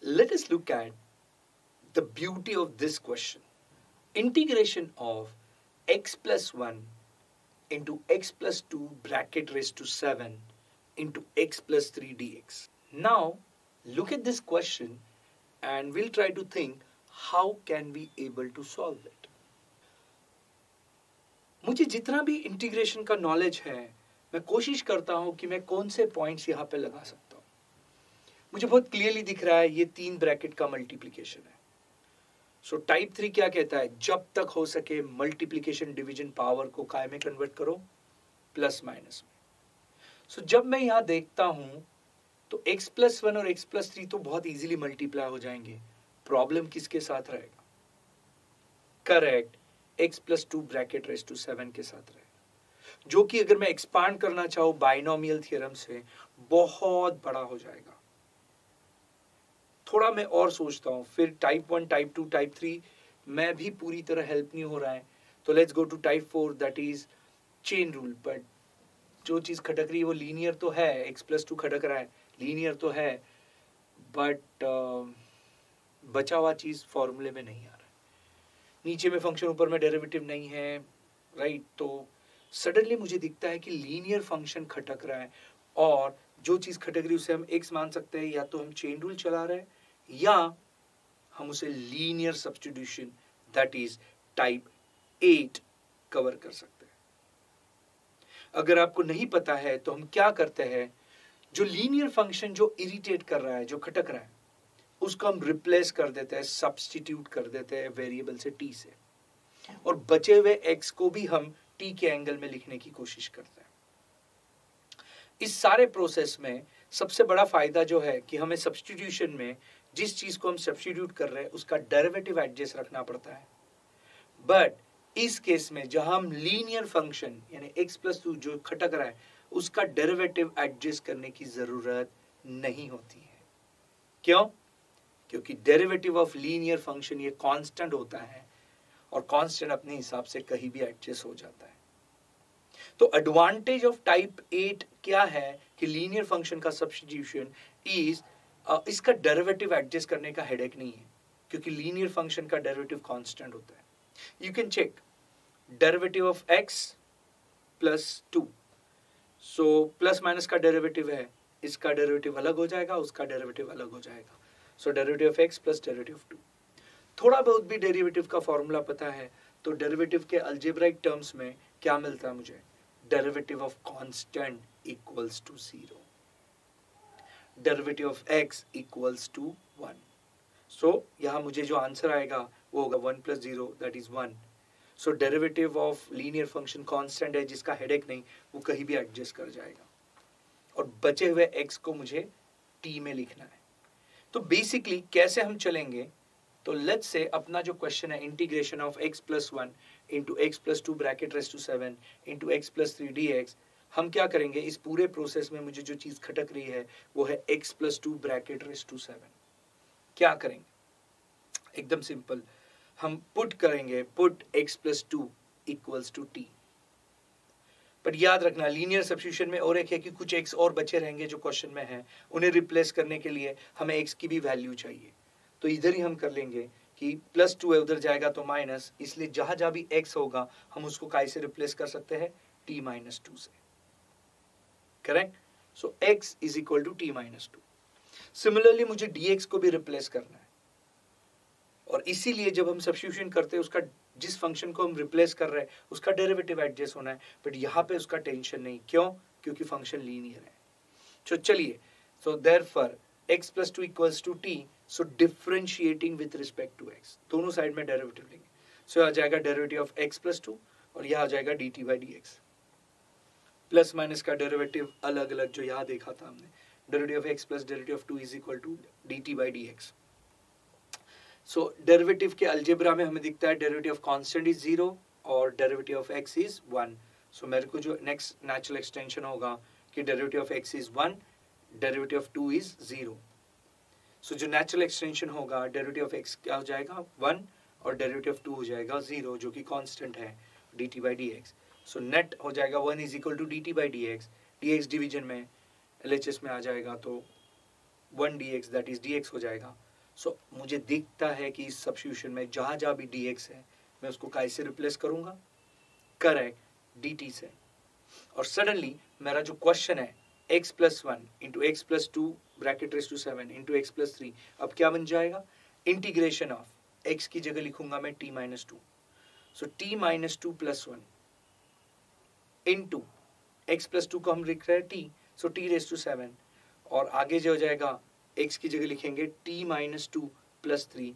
Let us look at the beauty of this question. Integration of x plus 1 into x plus 2 bracket raised to 7 into x plus 3 dx. Now, look at this question and we'll try to think how can we able to solve it. मुझे जितना भी integration का knowledge है, मैं कोशिश करता हूं कि मैं कौन से पॉइंट्स यहां पे लगा सकता हूं. मुझे बहुत क्लियरली दिख रहा है ये 3 ब्रैकेट का मल्टीप्लिकेशन है. सो टाइप 3 क्या कहता है, जब तक हो सके मल्टीप्लिकेशन डिवीजन पावर को काय में कन्वर्ट करो, प्लस माइनस में. सो जब मैं यहां देखता हूं तो x प्लस 1 और x प्लस 3 तो बहुत इजीली मल्टीप्लाई हो जाएंगे. प्रॉब्लम किसके साथ रहेगा? Correct, x plus 2 bracket raise to 7 के साथ रहेगा, जो कि अगर मैं एक्सपांड करना चाहूं बाइनोमियल थ्योरम से बहुत बड़ा हो जाएगा. थोड़ा मैं और सोचता हूं, फिर टाइप 1, टाइप 2, टाइप 3 में भी पूरी तरह हेल्प नहीं हो रहा है, तो let's go to type 4 that is chain rule. But जो चीज खटक रही है वो लीनियर तो है, x प्लस 2 खटक रहा है, लीनियर तो है, बट बचा हुआ चीज फॉर्मूले में नहीं आ रहा है. नीचे में फंक्शन, ऊपर में डेरिवेटिव नहीं है, राइट. तो सडनली मुझे दिखता है कि लीनियर फंक्शन खटक रहा है, और जो चीज खटक रही है उसे हम x मान सकते हैं, या तो हम चेन रूल चला रहे हैं या हम उसे linear substitution that is type 8 cover कर सकते हैं. अगर आपको नहीं पता है तो हम क्या करते हैं, जो लीनियर फंक्शन जो इरिटेट कर रहा है, जो खटक रहा है, उसको हम रिप्लेस कर देते हैं, सब्स्टिट्यूट कर देते हैं वेरिएबल से t से, और बचे हुए x को भी हम t के एंगल में लिखने की कोशिश करते हैं. इस सारे प्रोसेस में सबसे बड़ा फायदा जो है कि हमें सब्स्टिट्यूशन में जिस चीज को हम सब्स्टिट्यूट कर रहे हैं उसका डेरिवेटिव एडजस्ट रखना पड़ता है. बट इस केस में जहां हम लीनियर फंक्शन यानी x प्लस 2 जो खटक रहा है उसका डेरिवेटिव एडजस्ट करने की जरूरत नहीं होती है. क्यों? क्योंकि डेरिवेटिव ऑफ लीनियर फंक्शन ये कांस्टेंट होता है, और कांस्टेंट अपने हिसाब से कहीं भी एडजस्ट हो जाता है. तो एडवांटेज ऑफ टाइप 8 क्या है कि लीनियर फंक्शन का सब्स्टिट्यूशन इज इसका डेरिवेटिव एडजस्ट करने का हेडेक नहीं है, क्योंकि लीनियर फंक्शन का डेरिवेटिव कांस्टेंट होता है. You can check derivative of x plus 2. So plus minus का डेरिवेटिव है, इसका डेरिवेटिव अलग हो जाएगा, उसका डेरिवेटिव अलग हो जाएगा. So derivative of x plus derivative of 2. थोड़ा बहुत भी डेरिवेटिव का फॉर्मूला पता है तो डेरिवेटिव के अलजेब्राइक टर्म्स में क्या मिलता है मुझे, derivative of constant equals to 0, derivative of x equals to 1. So यहां मुझे जो आंसर आएगा वो होगा 1 plus 0 that is 1. So derivative of linear function constant है, जिसका हेडेक नहीं, वो कहीं भी एडजस्ट कर जाएगा, और बचे हुए x को मुझे t में लिखना है. तो बेसिकली कैसे हम चलेंगे, तो लेट्स से अपना जो क्वेश्चन है integration of x plus 1 into x plus 2 bracket raise to 7 into x plus 3 dx. हम क्या करेंगे, इस पूरे प्रोसेस में मुझे जो चीज खटक रही है वो है x plus 2 bracket raise to 7. क्या करेंगे, एकदम सिंपल, हम पुट करेंगे, put x plus 2 equals to t. पर याद रखना लीनियर सब्स्टिट्यूशन में और एक है कि कुछ x और बचे रहेंगे जो क्वेश्चन में है, उन्हें रिप्लेस करने के लिए हमें x की भी वैल्यू चाहिए. तो इधर ही हम कर लेंगे कि प्लस 2 है, उधर जाएगा तो माइनस, इसलिए जहां जहां भी x होगा हम उसको काय से रिप्लेस कर सकते हैं, t माइनस 2 से. Correct. So x is equal to t minus 2. Similarly मुझे dx को भी रिप्लेस करना है, और इसीलिए जब हम सब्स्टिट्यूशन करते हैं उसका जिस फंक्शन को हम रिप्लेस कर रहे हैं उसका डेरिवेटिव एडजस्ट होना है, बट यहाँ पे उसका टेंशन नहीं. क्यों? क्योंकि फंक्शन लीनियर है. तो चलिए, so therefore x plus 2 equals to t. So differentiating with respect to x, दोनों साइड में डेरिवेटिव लेंगे. सो आ जाएगा डेरिवेटिव ऑफ x प्लस 2 और यहाँ आ जाएगा dt by dx. Plus minus का डेरिवेटिव अलग अलग जो यहाँ देखा था हमने, derivative of x plus derivative of 2 is equal to dt by dx. So derivative के अलजेब्रा में हमें दिखता है डेरिवेटिव ऑफ कांस्टेंट इज 0 और डेरिवेटिव ऑफ x इज 1. सो मेरे को जो नेक्स्ट नेचुरल एक्सटेंशन होगा कि derivative of x is 1, derivative of 2 is 0. सो जो नेचुरल एक्सटेंशन होगा डेरिवेटिव ऑफ x क्या हो जाएगा 1 और डेरिवेटिव ऑफ 2 हो जाएगा 0 जो कि कांस्टेंट है dt by dx. So net हो जाएगा 1 is equal to dt by dx. Division में LHS में आ जाएगा तो 1 dx दैट इज dx हो जाएगा. सो मुझे दिखता है कि इस सब्स्टिट्यूशन में जहाँ जहाँ भी dx है मैं उसको काय से रिप्लेस करूँगा, करेक्ट, dt से। और सडनली मेरा जो क्वेश्चन है x plus 1 into x plus 2 bracket raise to 7 into x plus 3 अब क्या बन जाएगा, इंटीग्रेशन ऑफ x की जगह लिखूंगा मैं t minus 2, so t minus 2 plus 1 into x plus 2 को हम लिख रहे हैं t, so t raise to 7 और आगे जो हो जाएगा x की जगह लिखेंगे t माइनस 2 प्लस 3,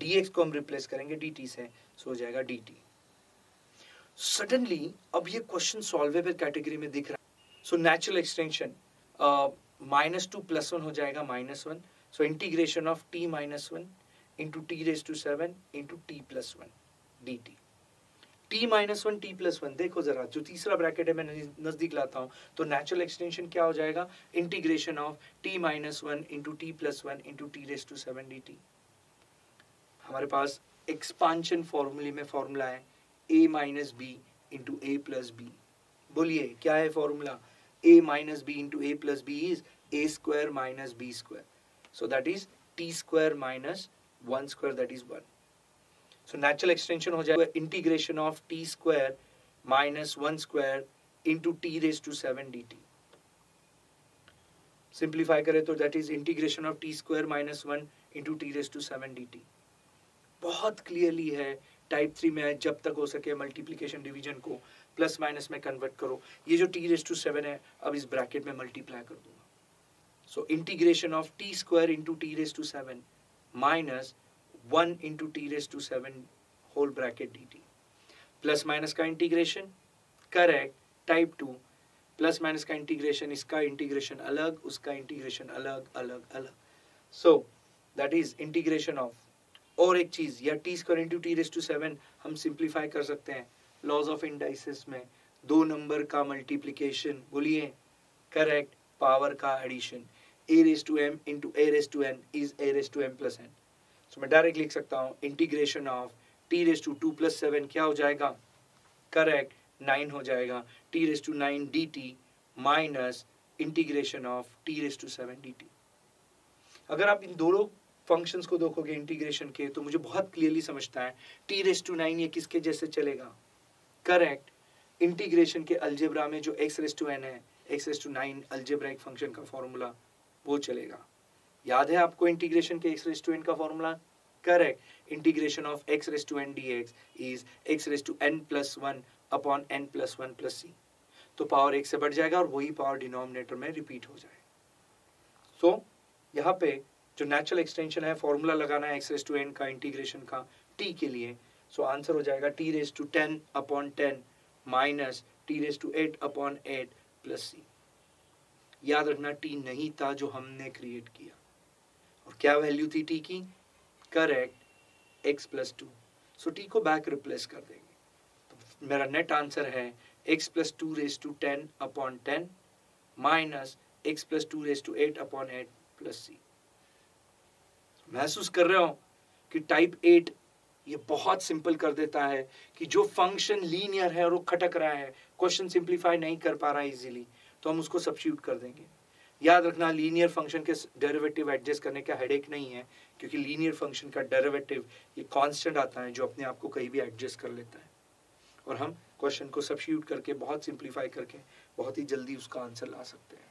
dx को हम रिप्लेस करेंगे dt से, सो हो जाएगा dt। सडनली अब ये क्वेश्चन सॉल्वेबल कैटेगरी में दिख रहा है। So natural extension minus 2 plus 1 हो जाएगा minus 1, so integration of t minus 1 into T raise to 7 into t plus 1 dt। t minus 1 t plus 1, देखो जरा जो तीसरा ब्रैकेट है मैं नजदीक लाता हूँ, तो नेचुरल एक्सटेंशन क्या हो जाएगा, integration of t minus 1 into t plus 1 into T raise to 7 dt। हमारे पास एक्सपांशन फॉर्मूले में फॉर्मूला है a minus b into a plus b. बोलिए क्या है formula, a minus b into a plus b is a square minus b square, so that is t square minus 1 square, that is 1। So natural extension हो जाएगा integration of t square minus 1 square into t raise to 7 dt। Simplify करें तो that is integration of t square minus 1 into t raise to 7 dt। बहुत clearly है, type 3 में जब तक हो सके मल्टीप्लिकेशन डिवीजन को प्लस माइनस में कन्वर्ट करो। ये जो t रेस टू 7 है अब इस ब्रैकेट में मल्टीप्लाई कर दूंगा, so integration of t square into t raise to 7 minus 1 into t raise to 7 whole bracket dt। Plus minus का integration, correct, type 2 plus minus का इंटीग्रेशन, इसका इंटीग्रेशन अलग, उसका इंटीग्रेशन अलग अलग अलग, so that is integration of. और एक चीज, या T square into T raise to 7 हम सिंप्लीफाई कर सकते हैं लॉज ऑफ इंडाइसिस में, दो नंबर का मल्टीप्लिकेशन, बोलिए, करेक्ट, पावर का addition, a raise to m into a raise to n is a raise to m plus n। So मैं डायरेक्ट लिख सकता हूँ integration of t raise to 2 plus 7 क्या हो जाएगा, करेक्ट, 9 हो जाएगा, t raise to 9 dt minus integration of t raise to 7 dt। अगर आप इन दोनों फंक्शंस को देखोगे इंटीग्रेशन के, तो मुझे बहुत क्लियरली समझता है t रेस टू 9 ये किसके जैसे चलेगा, करेक्ट, इंटीग्रेशन के अलजेब्रा में जो x रेस टू n है, x raise to 9 algebraic function का फॉर्मूला वो चलेगा। याद है आपको इंटीग्रेशन के x रेस टू n का formula, correct, integration of x raise to n dx is x raise to n plus 1 upon n plus 1 plus c। तो power 1 से बढ़ जाएगा और वही पावर डिनोमिनेटर में रिपीट हो जाएगा। सो यहाँ पे जो नेचुरल एक्सटेंशन है, फॉर्मूला लगाना है x रेस टू n का इंटीग्रेशन का t के लिए, सो आंसर हो जाएगा t raise to 10 upon 10 minus t raise to 8 upon 8 plus c। याद रखना t नहीं था जो हमने क्रिएट किया, और क्या वैल्यू थी t की, correct, x plus 2, so t को बैक रिप्लेस कर देंगे, तो मेरा नेट आंसर है x plus 2 raise to 10 upon 10 minus x plus 2 raise to 8 upon 8 plus c। महसूस कर रहे हो कि टाइप 8 ये बहुत सिंपल कर देता है कि जो फंक्शन लीनियर है और वो खटक रहा है, क्वेश्चन सिंप्लीफाई नहीं कर पा रहा है इजीली, तो हम उसको सब्स्टिट्यूट कर देंगे। याद रखना लीनियर फंक्शन के डेरिवेटिव एडजस्ट करने का हेडेक नहीं है, क्योंकि लीनियर फंक्शन का डेरिवेटिव ये कांस्टेंट आता है जो अपने आप को कहीं भी एडजस्ट कर लेता है, और हम क्वेश्चन को सब्स्टिट्यूट करके बहुत सिंप्लीफाई करके बहुत ही जल्दी उसका आंसर ला सकते हैं।